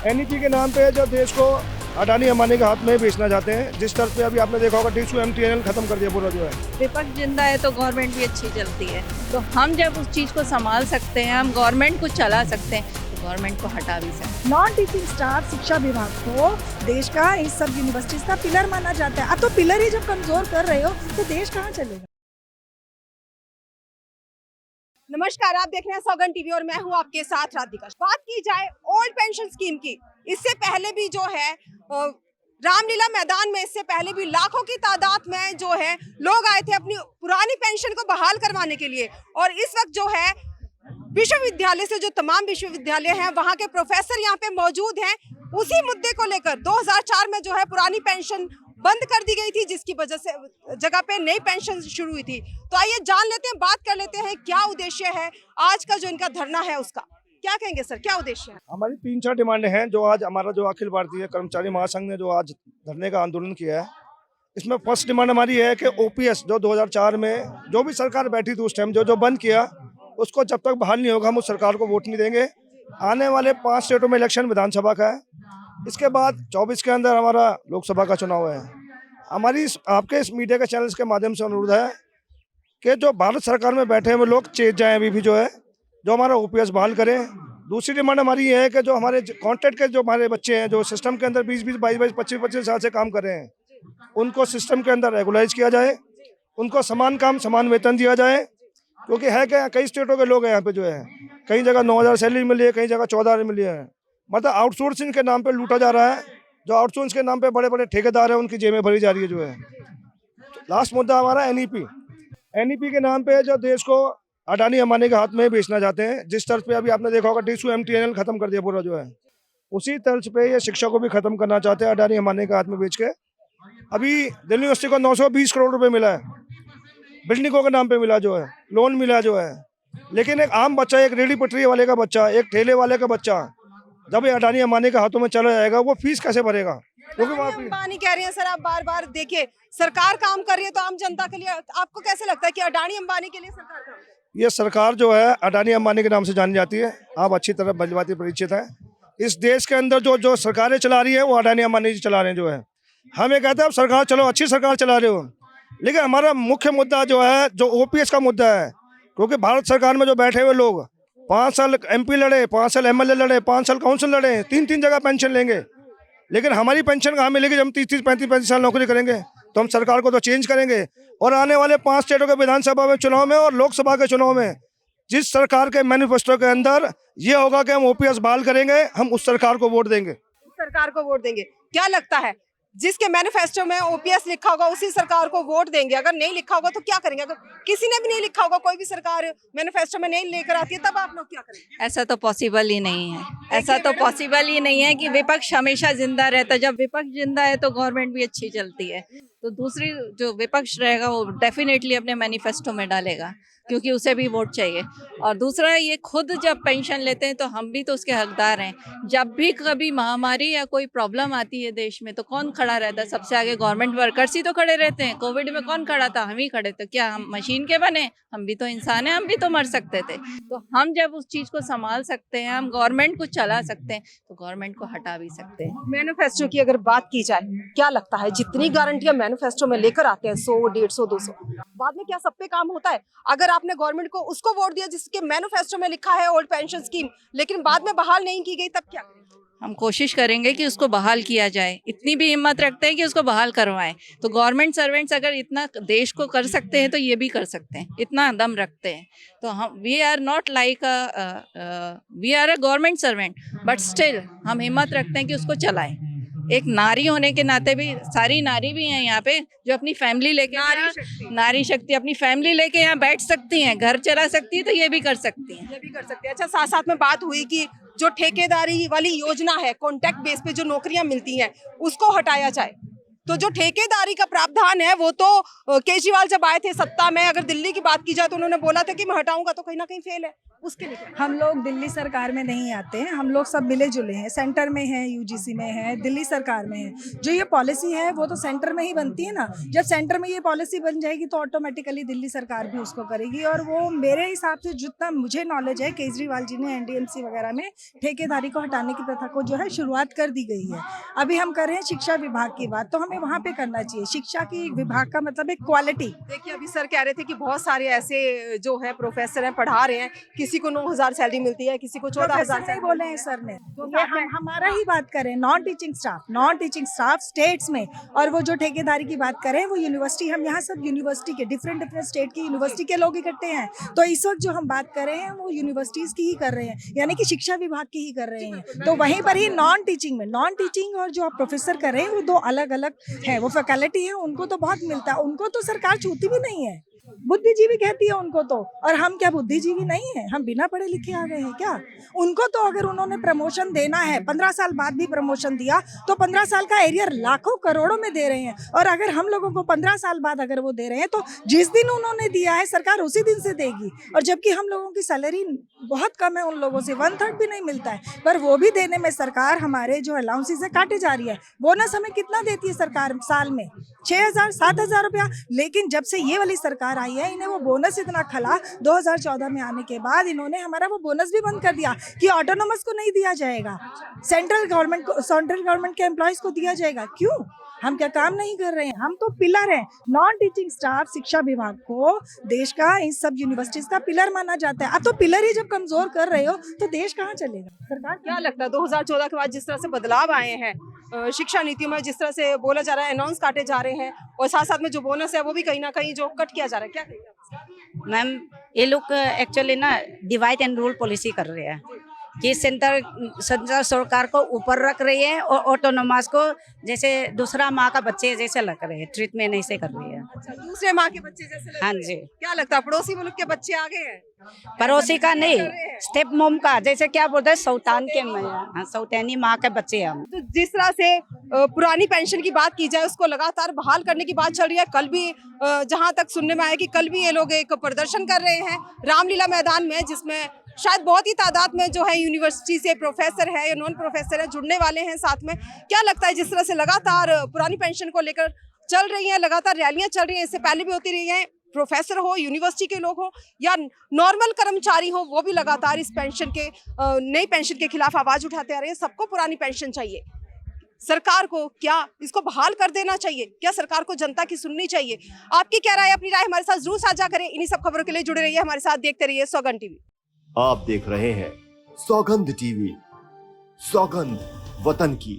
NEP के नाम पे जो देश को अडानी अंबानी के हाथ में बेचना चाहते हैं। जिस तरह पे अभी आपने देखा होगा टीसू एमटीएनएल खत्म कर दिया पूरा जो है। विपक्ष जिंदा है तो गवर्नमेंट भी अच्छी चलती है, तो हम जब उस चीज़ को संभाल सकते हैं, हम गवर्नमेंट को चला सकते हैं, तो गवर्नमेंट को हटा भी सकते हैं। नॉन टीचिंग स्टाफ शिक्षा विभाग को देश का इस सब यूनिवर्सिटीज का पिलर माना जाता है। अब तो पिलर ही जब कमजोर कर रहे हो तो देश कहाँ चलेगा। नमस्कार, आप देख रहे हैं सौगन टीवी और मैं हूं आपके साथ राधिका। बात की जाए ओल्ड पेंशन स्कीम की, इससे पहले भी जो है रामलीला मैदान में इससे पहले भी लाखों की तादाद में जो है लोग आए थे अपनी पुरानी पेंशन को बहाल करवाने के लिए। और इस वक्त जो है विश्वविद्यालय से जो तमाम विश्वविद्यालय हैं वहां के प्रोफेसर यहाँ पे मौजूद हैं। उसी मुद्दे को लेकर 2004 में जो है पुरानी पेंशन बंद कर दी गई थी, जिसकी वजह से जगह पे नई पेंशन शुरू हुई थी। तो आइए जान लेते हैं, बात कर लेते हैं क्या उद्देश्य है आज का जो इनका धरना है उसका। क्या कहेंगे सर, क्या उद्देश्य है? हमारी 3-4 डिमांडें हैं जो आज हमारा जो अखिल भारतीय कर्मचारी महासंघ ने जो आज धरने का आंदोलन किया है। इसमें फर्स्ट डिमांड हमारी है कि ओपीएस जो 2004 में जो भी सरकार बैठी थी उस टाइम जो बंद किया, उसको जब तक बहाल नहीं होगा हम उस सरकार को वोट नहीं देंगे। आने वाले 5 स्टेटों में इलेक्शन विधानसभा का है, इसके बाद 24 के अंदर हमारा लोकसभा का चुनाव है। हमारी आपके इस मीडिया के चैनल्स के माध्यम से अनुरोध है कि जो भारत सरकार में बैठे हुए लोग चेत जाएं, अभी भी जो है जो हमारा ओपीएस बहाल करें। दूसरी डिमांड हमारी ये है कि जो हमारे कॉन्ट्रैक्ट के जो हमारे बच्चे हैं जो सिस्टम के अंदर 20-20, 22-22, 25-25 साल से काम कर रहे हैं, उनको सिस्टम के अंदर रेगुलाइज किया जाए, उनको समान काम समान वेतन दिया जाए। क्योंकि है क्या, कई स्टेटों के लोग हैं यहाँ पे जो है, कई जगह 9,000 सैलरी मिली है, कई जगह 14,000 मिली है। मतलब आउटसोर्सिंग के नाम पे लूटा जा रहा है। जो आउटसोर्स के नाम पे बड़े बड़े ठेकेदार हैं उनकी जेबें भरी जा रही है जो है। लास्ट मुद्दा हमारा एनईपी के नाम पे जो देश को अडानी अंबानी के हाथ में बेचना चाहते हैं। जिस तर्ज पे अभी आपने देखा होगा टीसू एमटीएनएल खत्म कर दिया पूरा जो है, उसी तर्ज पे ये शिक्षा को भी खत्म करना चाहते हैं अडानी अंबानी के हाथ में बेच के। अभी दिल्ली यूनिवर्सिटी को 920 करोड़ रुपए मिला है, बिल्डिंगों के नाम पे मिला जो है, लोन मिला जो है। लेकिन एक आम बच्चा, एक रेडी पटरी वाले का बच्चा, एक ठेले वाले का बच्चा जब ये अडानी अंबानी के हाथों में चला जाएगा वो फीस कैसे भरेगा? क्योंकि अंबानी कह रहे हैं सर, आप बार बार देखिए सरकार काम कर रही है तो आम जनता के लिए आपको कैसे लगता है कि अडानी अंबानी के लिए सरकार काम कर रही है? ये सरकार जो है अडानी अंबानी के नाम से जानी जाती है। आप अच्छी तरह भलीभांति परिचित है। इस देश के अंदर जो सरकारें चला रही है वो अडानी अंबानी जी चला रहे हैं जो है। हम ये कहते हैं अब सरकार चलो, अच्छी सरकार चला रहे हो, लेकिन हमारा मुख्य मुद्दा जो है जो ओपीएस का मुद्दा है। क्योंकि भारत सरकार में जो बैठे हुए लोग 5 साल एमपी लड़े, 5 साल एमएलए लड़े, 5 साल काउंसिल लड़े, 3-3 जगह पेंशन लेंगे, लेकिन हमारी पेंशन कहाँ मिलेगी? जब हम 30-30, 35-35 साल नौकरी करेंगे तो हम सरकार को तो चेंज करेंगे। और आने वाले 5 स्टेटों के विधानसभा में चुनाव में और लोकसभा के चुनाव में जिस सरकार के मैनिफेस्टो के अंदर ये होगा कि हम ओपीएस बहाल करेंगे, हम उस सरकार को वोट देंगे। सरकार को वोट देंगे। क्या लगता है जिसके मैनिफेस्टो में ओपीएस लिखा होगा उसी सरकार को वोट देंगे? अगर नहीं लिखा होगा तो क्या करेंगे? अगर किसी ने भी नहीं लिखा होगा, कोई भी सरकार मैनिफेस्टो में नहीं लेकर आती है, तब आप लोग क्या करेंगे? ऐसा तो पॉसिबल ही नहीं है, ऐसा तो पॉसिबल ही नहीं है कि विपक्ष हमेशा जिंदा रहता है। जब विपक्ष जिंदा है तो गवर्नमेंट भी अच्छी चलती है, तो दूसरी जो विपक्ष रहेगा वो डेफिनेटली अपने मैनिफेस्टो में डालेगा, क्योंकि उसे भी वोट चाहिए। और दूसरा, ये खुद जब पेंशन लेते हैं तो हम भी तो उसके हकदार हैं। जब भी कभी महामारी या कोई प्रॉब्लम आती है देश में तो कौन खड़ा रहता है? सबसे आगे गवर्नमेंट वर्कर्स ही तो खड़े रहते हैं। कोविड में कौन खड़ा था? हम ही खड़े थे। क्या हम मशीन के बने? हम भी तो इंसान हैं, हम भी तो मर सकते थे। तो हम जब उस चीज़ को संभाल सकते हैं, हम गवर्नमेंट को चला सकते हैं, तो गवर्नमेंट को हटा भी सकते हैं। मैनिफेस्टो की अगर बात की जाए, क्या लगता है जितनी गारंटियां मैनिफेस्टो में लेकर आते हैं 100, 150, 200, बाद में क्या सब पे काम होता है? अगर आपने गवर्नमेंट को उसको वोट दिया जिसके मैनिफेस्टो में लिखा है ओल्ड पेंशन स्कीम, लेकिन बाद में बहाल नहीं की गई, तब क्या? हम कोशिश करेंगे कि उसको बहाल किया जाए, इतनी भी हिम्मत रखते हैं कि उसको बहाल करवाएं। तो गवर्नमेंट सर्वेंट्स अगर इतना देश को कर सकते हैं तो ये भी कर सकते हैं, इतना दम रखते हैं। तो हम we are not like we are a government servant, but still हम हिम्मत रखते हैं कि उसको चलाएं। एक नारी होने के नाते भी, सारी नारी भी हैं यहाँ पे जो अपनी फैमिली लेके, नारी शक्ति अपनी फैमिली लेके यहाँ बैठ सकती हैं, घर चला सकती है, तो ये भी कर सकती हैं, ये भी कर सकते हैं। अच्छा, साथ साथ में बात हुई कि जो ठेकेदारी वाली योजना है, कॉन्ट्रैक्ट बेस पे जो नौकरियां मिलती हैं उसको हटाया जाए। तो जो ठेकेदारी का प्रावधान है वो तो केजरीवाल जब आए थे सत्ता में, अगर दिल्ली की बात की जाए तो उन्होंने बोला था कि मैं हटाऊंगा, तो कहीं ना कहीं फेल है। उसके लिए क्या? हम लोग दिल्ली सरकार में नहीं आते हैं, हम लोग सब मिले जुले हैं, सेंटर में हैं, यूजीसी में है, दिल्ली सरकार में है। जो ये पॉलिसी है वो तो सेंटर में ही बनती है ना। जब सेंटर में ये पॉलिसी बन जाएगी तो ऑटोमेटिकली दिल्ली सरकार भी उसको करेगी। और वो मेरे हिसाब से जितना मुझे नॉलेज है, केजरीवाल जी ने एनडीएमसी वगैरह में ठेकेदारी को हटाने की प्रथा को जो है शुरुआत कर दी गई है। अभी हम कर रहे हैं शिक्षा विभाग की बात, तो हमें वहाँ पे करना चाहिए। शिक्षा की विभाग का मतलब एक क्वालिटी। देखिए अभी सर कह रहे थे कि बहुत सारे ऐसे जो है प्रोफेसर हैं, पढ़ा रहे हैं, किसी को 9,000 सैलरी मिलती है, किसी को 14,000 नहीं बोले हैं सर ने। तो ये हम हमारा ही बात करें, नॉन टीचिंग स्टाफ स्टेट्स में, और वो जो ठेकेदारी की बात करें वो यूनिवर्सिटी, हम यहाँ सब यूनिवर्सिटी के डिफरेंट स्टेट की यूनिवर्सिटी के लोग इकट्ठे हैं। तो इस वक्त जो हम बात कर रहे हैं वो यूनिवर्सिटीज की ही कर रहे हैं, यानी कि शिक्षा विभाग की ही कर रहे हैं। तो वहीं पर ही नॉन टीचिंग और जो आप प्रोफेसर कर रहे हैं वो दो अलग अलग है। वो फैकल्टी है, उनको तो बहुत मिलता है, उनको तो सरकार छूती भी नहीं है। बुद्धिजीवी कहती है उनको तो, और हम क्या बुद्धिजीवी नहीं है? हम बिना पढ़े लिखे आ गए हैं क्या? उनको तो अगर उन्होंने प्रमोशन देना है, 15 साल बाद भी प्रमोशन दिया तो 15 साल का एरियर लाखों करोड़ों में दे रहे हैं। और अगर हम लोगों को 15 साल बाद अगर वो दे रहे हैं तो जिस दिन उन्होंने दिया है सरकार उसी दिन से देगी। और जबकि हम लोगों की सैलरी बहुत कम है, उन लोगों से 1/3 भी नहीं मिलता है, पर वो भी देने में सरकार हमारे जो अलाउंसेस है काटे जा रही है। बोनस हमें कितना देती है सरकार साल में? 6,000 7,000 रुपया। लेकिन जब से ये वाली सरकार आई है, इन्हें वो बोनस इतना खला, 2014 में आने के बाद इन्होंने हमारा वो बोनस भी बंद कर दिया कि ऑटोनोमस को नहीं दिया जाएगा, सेंट्रल गवर्नमेंट के एम्प्लॉयज को दिया जाएगा। क्यों? हम क्या काम नहीं कर रहे हैं? हम तो पिलर हैं। नॉन टीचिंग स्टाफ शिक्षा विभाग को देश का इन सब यूनिवर्सिटीज का पिलर माना जाता है। अब तो पिलर ही जब कमजोर कर रहे हो तो देश कहाँ चलेगा? सरकार क्या लगता है 2014 के बाद जिस तरह से बदलाव आए हैं शिक्षा नीतियों में, जिस तरह से बोला जा रहा है, अनाउंस काटे जा रहे हैं, और साथ साथ में जो बोनस है वो भी कहीं ना कहीं जो कट किया जा रहा है, क्या कहेंगे? मैम ये लोग एक्चुअली ना डिवाइड एंड रूल पॉलिसी कर रहे हैं कि सेंटर सरकार को ऊपर रख रही है और ऑटोनोमस को जैसे दूसरा माँ का बच्चे जैसे लग रहे हैं, ट्रीटमेंट ऐसे कर रही है। अच्छा, दूसरे माँ के बच्चे जैसे लग हाँ रहे हैं। जी। क्या लगता है पड़ोसी मुल्क के बच्चे आ गए हैं? पड़ोसी का नहीं, स्टेप मोम का, जैसे क्या बोलते हैं सौतान के हाँ, सौतानी माँ के बच्चे हम। तो जिस तरह से पुरानी पेंशन की बात की जाए उसको लगातार बहाल करने की बात चल रही है। कल भी जहां तक सुनने में आया कि कल भी ये लोग एक प्रदर्शन कर रहे हैं रामलीला मैदान में, जिसमें शायद बहुत ही तादाद में जो है यूनिवर्सिटी से प्रोफेसर है या नॉन प्रोफेसर है जुड़ने वाले हैं साथ में। क्या लगता है जिस तरह से लगातार पुरानी पेंशन को लेकर चल रही है, लगातार रैलियां चल रही हैं, इससे पहले भी होती रही हैं, प्रोफेसर हो, यूनिवर्सिटी के लोग हो या नॉर्मल कर्मचारी हो, वो भी लगातार इस पेंशन के नई पेंशन के खिलाफ आवाज उठाते आ रहे हैं। सबको पुरानी पेंशन चाहिए। सरकार को क्या इसको बहाल कर देना चाहिए? क्या सरकार को जनता की सुननी चाहिए? आपकी क्या राय? अपनी राय हमारे साथ जरूर साझा करें। इन्हीं सब खबरों के लिए जुड़े रहिए हमारे साथ, देखते रहिए सौगंध टीवी। आप देख रहे हैं सौगंध टीवी, सौगंध वतन की।